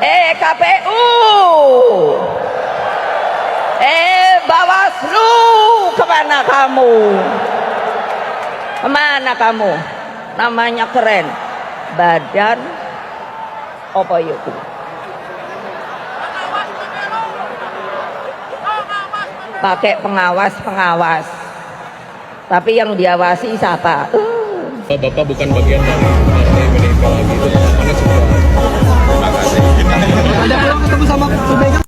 KPU, Bawaslu, kemana kamu? Kemana kamu? Namanya keren, Badan apa itu? Pakai pengawas, tapi yang diawasi siapa? Bapak bukan bagian dari partai PDIP lagi, itu mana sudah. Terima kasih. Ada peluang ketemu sama Sumega?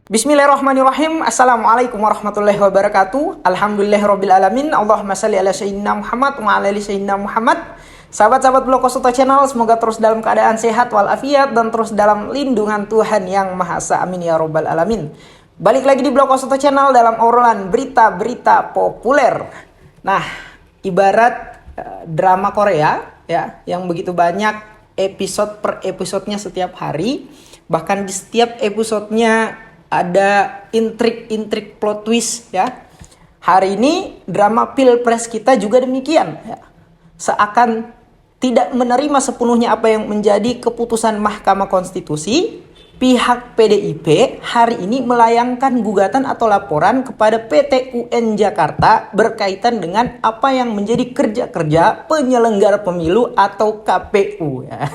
Bismillahirrahmanirrahim. Assalamualaikum warahmatullahi wabarakatuh. Alhamdulillahirrabbilalamin. Allahumma salli ala sayyidina Muhammad wa ala ali sayyidina Muhammad. Sahabat-sahabat Blog Kosoto Channel, semoga terus dalam keadaan sehat walafiat dan terus dalam lindungan Tuhan Yang Maha Esa. Amin ya rabbal alamin. Balik lagi di Blog Kosoto Channel dalam obrolan berita-berita populer. Nah, ibarat drama Korea ya, yang begitu banyak episode per episodenya setiap hari, bahkan di setiap episodenya ada intrik-intrik plot twist ya. Hari ini drama Pilpres kita juga demikian ya. Seakan tidak menerima sepenuhnya apa yang menjadi keputusan Mahkamah Konstitusi, pihak PDIP hari ini melayangkan gugatan atau laporan kepada PT UN Jakarta berkaitan dengan apa yang menjadi kerja-kerja penyelenggara pemilu atau KPU ya.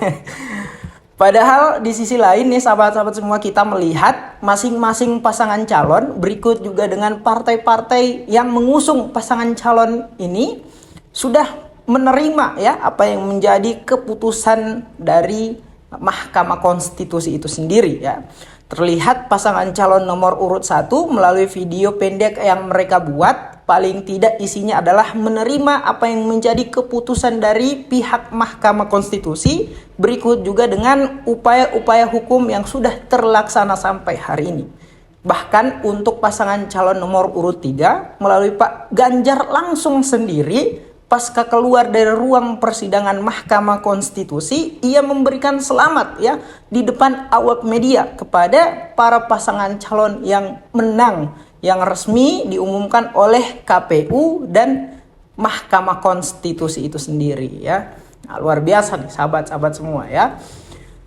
Padahal di sisi lain nih sahabat-sahabat semua, kita melihat masing-masing pasangan calon, berikut juga dengan partai-partai yang mengusung pasangan calon ini sudah menerima ya apa yang menjadi keputusan dari Mahkamah Konstitusi itu sendiri ya. Terlihat pasangan calon nomor urut 1 melalui video pendek yang mereka buat, paling tidak isinya adalah menerima apa yang menjadi keputusan dari pihak Mahkamah Konstitusi, berikut juga dengan upaya-upaya hukum yang sudah terlaksana sampai hari ini. Bahkan untuk pasangan calon nomor urut 3 melalui Pak Ganjar langsung sendiri, pasca keluar dari ruang persidangan Mahkamah Konstitusi, ia memberikan selamat ya di depan awak media kepada para pasangan calon yang menang, yang resmi diumumkan oleh KPU dan Mahkamah Konstitusi itu sendiri ya. Nah, luar biasa nih sahabat-sahabat semua ya.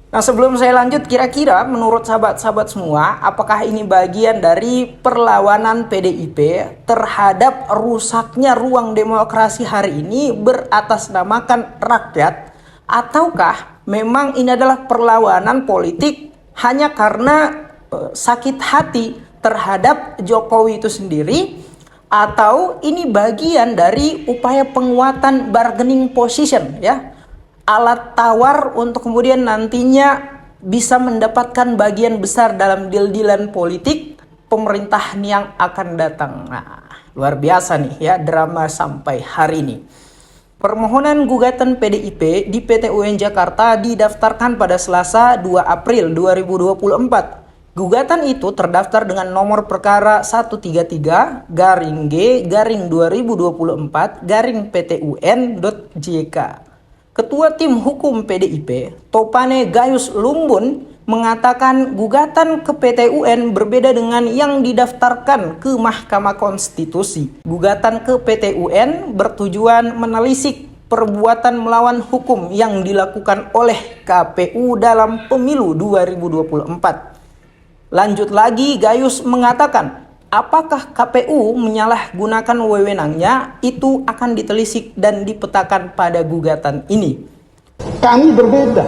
Nah, sebelum saya lanjut, kira-kira menurut sahabat-sahabat semua, apakah ini bagian dari perlawanan PDIP terhadap rusaknya ruang demokrasi hari ini beratasnamakan rakyat? Ataukah memang ini adalah perlawanan politik hanya karena sakit hati terhadap Jokowi itu sendiri? Atau ini bagian dari upaya penguatan bargaining position ya? Alat tawar untuk kemudian nantinya bisa mendapatkan bagian besar dalam deal-dealan politik pemerintahan yang akan datang. Nah, luar biasa nih ya drama sampai hari ini. Permohonan gugatan PDIP di PT UN Jakarta didaftarkan pada Selasa 2 April 2024. Gugatan itu terdaftar dengan nomor perkara 133-G2024-PTUN.JK. Ketua Tim Hukum PDIP, Topane Gayus Lumbun, mengatakan gugatan ke PT UN berbeda dengan yang didaftarkan ke Mahkamah Konstitusi. Gugatan ke PT UN bertujuan menelisik perbuatan melawan hukum yang dilakukan oleh KPU dalam pemilu 2024. Lanjut lagi, Gayus mengatakan, apakah KPU menyalahgunakan wewenangnya itu akan ditelisik dan dipetakan pada gugatan ini. Kami berbeda.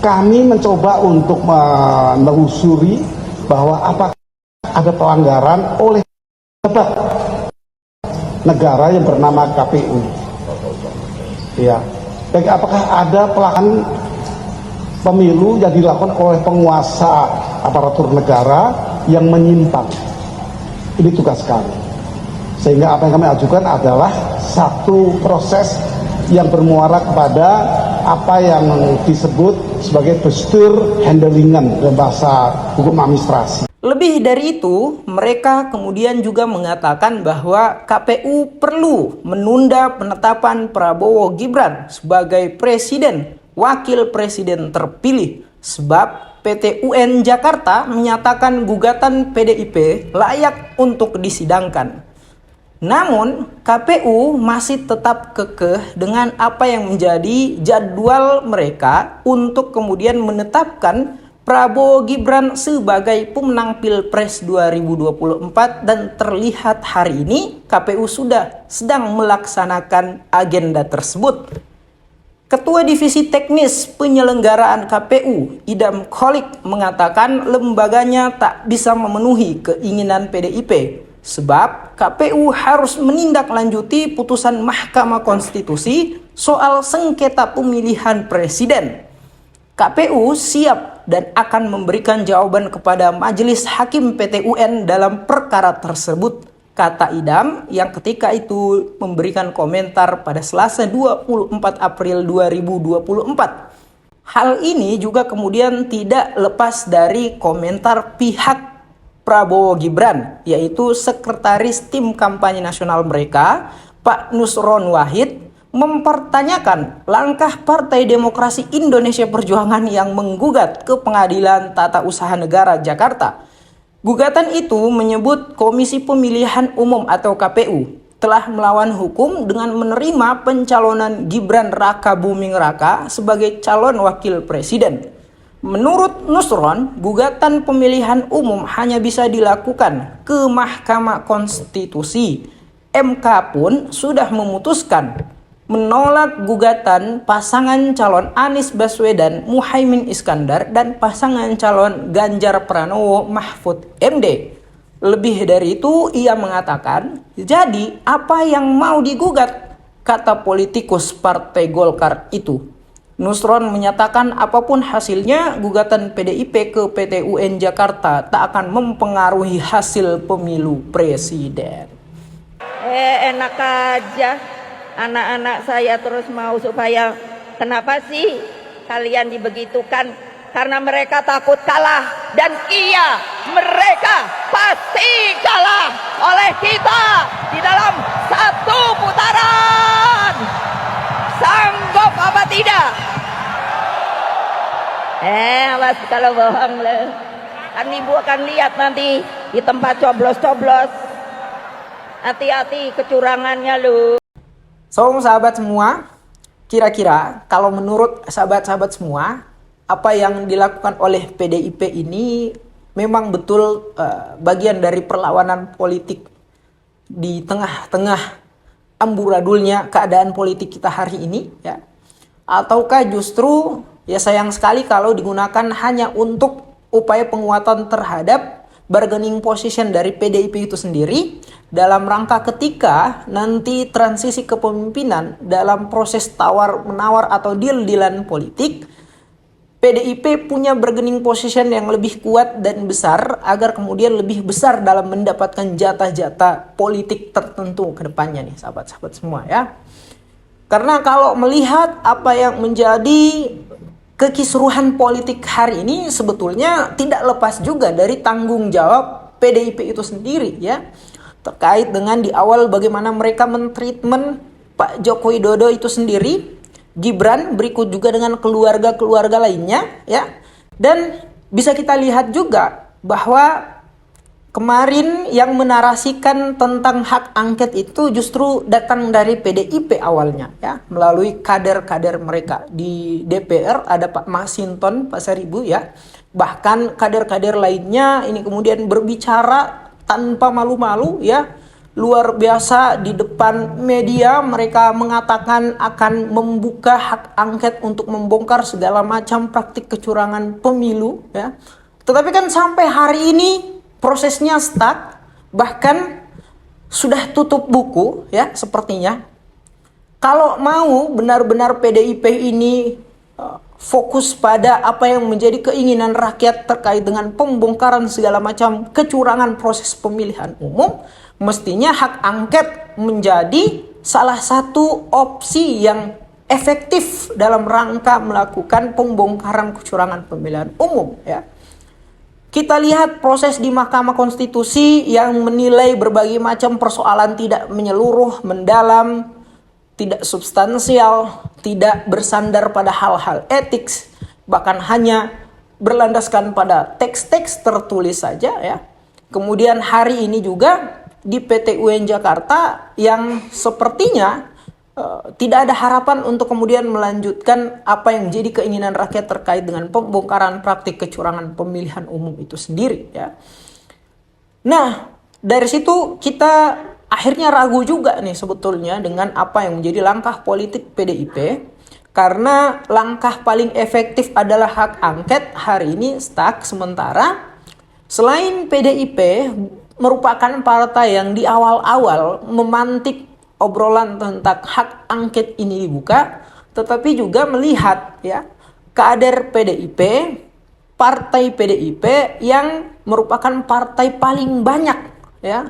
Kami mencoba untuk menelusuri bahwa apakah ada pelanggaran oleh negara yang bernama KPU. Ya. Baik, apakah ada pelanggaran pemilu yang dilakukan oleh penguasa aparatur negara yang menyimpang. Ini tugas kami. Sehingga apa yang kami ajukan adalah satu proses yang bermuara kepada apa yang disebut sebagai bestur handlingan dalam bahasa hukum administrasi. Lebih dari itu, mereka kemudian juga mengatakan bahwa KPU perlu menunda penetapan Prabowo Gibran sebagai presiden, wakil presiden terpilih, sebab PT UN Jakarta menyatakan gugatan PDIP layak untuk disidangkan. Namun, KPU masih tetap kekeh dengan apa yang menjadi jadwal mereka untuk kemudian menetapkan Prabowo Gibran sebagai pemenang Pilpres 2024, dan terlihat hari ini KPU sudah sedang melaksanakan agenda tersebut. Ketua Divisi Teknis Penyelenggaraan KPU, Idam Kholik, mengatakan lembaganya tak bisa memenuhi keinginan PDIP sebab KPU harus menindaklanjuti putusan Mahkamah Konstitusi soal sengketa pemilihan presiden. KPU siap dan akan memberikan jawaban kepada Majelis Hakim PT UN dalam perkara tersebut, kata Idam yang ketika itu memberikan komentar pada Selasa 24 April 2024. Hal ini juga kemudian tidak lepas dari komentar pihak Prabowo Gibran, yaitu Sekretaris Tim Kampanye Nasional mereka, Pak Nusron Wahid, mempertanyakan langkah Partai Demokrasi Indonesia Perjuangan yang menggugat ke Pengadilan Tata Usaha Negara Jakarta. Gugatan itu menyebut Komisi Pemilihan Umum atau KPU telah melawan hukum dengan menerima pencalonan Gibran Raka Buming Raka sebagai calon wakil presiden. Menurut Nusron, gugatan pemilihan umum hanya bisa dilakukan ke Mahkamah Konstitusi. MK pun sudah memutuskan menolak gugatan pasangan calon Anies Baswedan Muhaimin Iskandar dan pasangan calon Ganjar Pranowo Mahfud MD. Lebih dari itu, ia mengatakan, jadi apa yang mau digugat, kata politikus Partai Golkar itu. Nusron menyatakan apapun hasilnya, gugatan PDIP ke PT UN Jakarta tak akan mempengaruhi hasil pemilu presiden. Enak aja, anak-anak saya terus mau supaya, kenapa sih kalian dibegitukan? Karena mereka takut kalah, dan iya, mereka pasti kalah oleh kita di dalam satu putaran. Sanggup apa tidak? Awas kalau bohong loh. Kan ibu akan lihat nanti di tempat coblos-coblos. Hati-hati kecurangannya loh. So, sahabat semua, kira-kira kalau menurut sahabat-sahabat semua, apa yang dilakukan oleh PDIP ini memang betul bagian dari perlawanan politik di tengah-tengah amburadulnya keadaan politik kita hari ini, ya? Ataukah justru ya sayang sekali kalau digunakan hanya untuk upaya penguatan terhadap bargaining position dari PDIP itu sendiri dalam rangka ketika nanti transisi kepemimpinan dalam proses tawar-menawar atau deal-dealan politik, PDIP punya bargaining position yang lebih kuat dan besar agar kemudian lebih besar dalam mendapatkan jatah-jatah politik tertentu ke depannya nih sahabat-sahabat semua ya. Karena kalau melihat apa yang menjadi kekisruhan politik hari ini sebetulnya tidak lepas juga dari tanggung jawab PDIP itu sendiri ya. Terkait dengan di awal bagaimana mereka mentreatment Pak Joko Widodo itu sendiri, Gibran, berikut juga dengan keluarga-keluarga lainnya ya. Dan bisa kita lihat juga bahwa kemarin yang menarasikan tentang hak angket itu justru datang dari PDIP awalnya ya, melalui kader-kader mereka. Di DPR ada Pak Masinton Pasaribu ya. Bahkan kader-kader lainnya ini kemudian berbicara tanpa malu-malu ya. Luar biasa di depan media mereka mengatakan akan membuka hak angket untuk membongkar segala macam praktik kecurangan pemilu ya. Tetapi kan sampai hari ini prosesnya stuck, bahkan sudah tutup buku ya sepertinya. Kalau mau benar-benar PDIP ini fokus pada apa yang menjadi keinginan rakyat terkait dengan pembongkaran segala macam kecurangan proses pemilihan umum, mestinya hak angket menjadi salah satu opsi yang efektif dalam rangka melakukan pembongkaran kecurangan pemilihan umum ya. Kita lihat proses di Mahkamah Konstitusi yang menilai berbagai macam persoalan tidak menyeluruh, mendalam, tidak substansial, tidak bersandar pada hal-hal etik, bahkan hanya berlandaskan pada teks-teks tertulis saja ya. Kemudian hari ini juga di PT UN Jakarta yang sepertinya tidak ada harapan untuk kemudian melanjutkan apa yang menjadi keinginan rakyat terkait dengan pembongkaran praktik kecurangan pemilihan umum itu sendiri ya. Nah, dari situ kita akhirnya ragu juga nih sebetulnya dengan apa yang menjadi langkah politik PDIP, karena langkah paling efektif adalah hak angket hari ini stuck, sementara selain PDIP merupakan partai yang di awal-awal memantik obrolan tentang hak angket ini dibuka, tetapi juga melihat ya kader PDIP, partai PDIP yang merupakan partai paling banyak ya,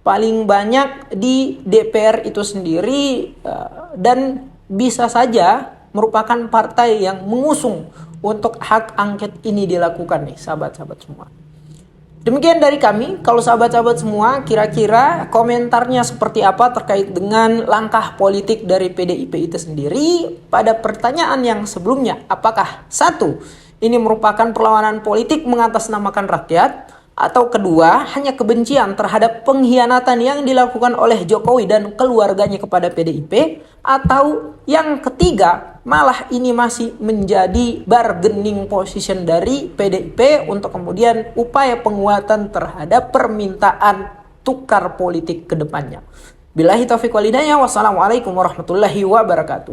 paling banyak di DPR itu sendiri, dan bisa saja merupakan partai yang mengusung untuk hak angket ini dilakukan nih sahabat-sahabat semua. Demikian dari kami. Kalau sahabat-sahabat semua kira-kira komentarnya seperti apa terkait dengan langkah politik dari PDIP itu sendiri pada pertanyaan yang sebelumnya. Apakah satu, ini merupakan perlawanan politik mengatasnamakan rakyat, atau kedua, hanya kebencian terhadap pengkhianatan yang dilakukan oleh Jokowi dan keluarganya kepada PDIP, atau yang ketiga, malah ini masih menjadi bargaining position dari PDIP untuk kemudian upaya penguatan terhadap permintaan tukar politik ke depannya. Billahi taufiq wal hidayah. Wassalamualaikum warahmatullahi wabarakatuh.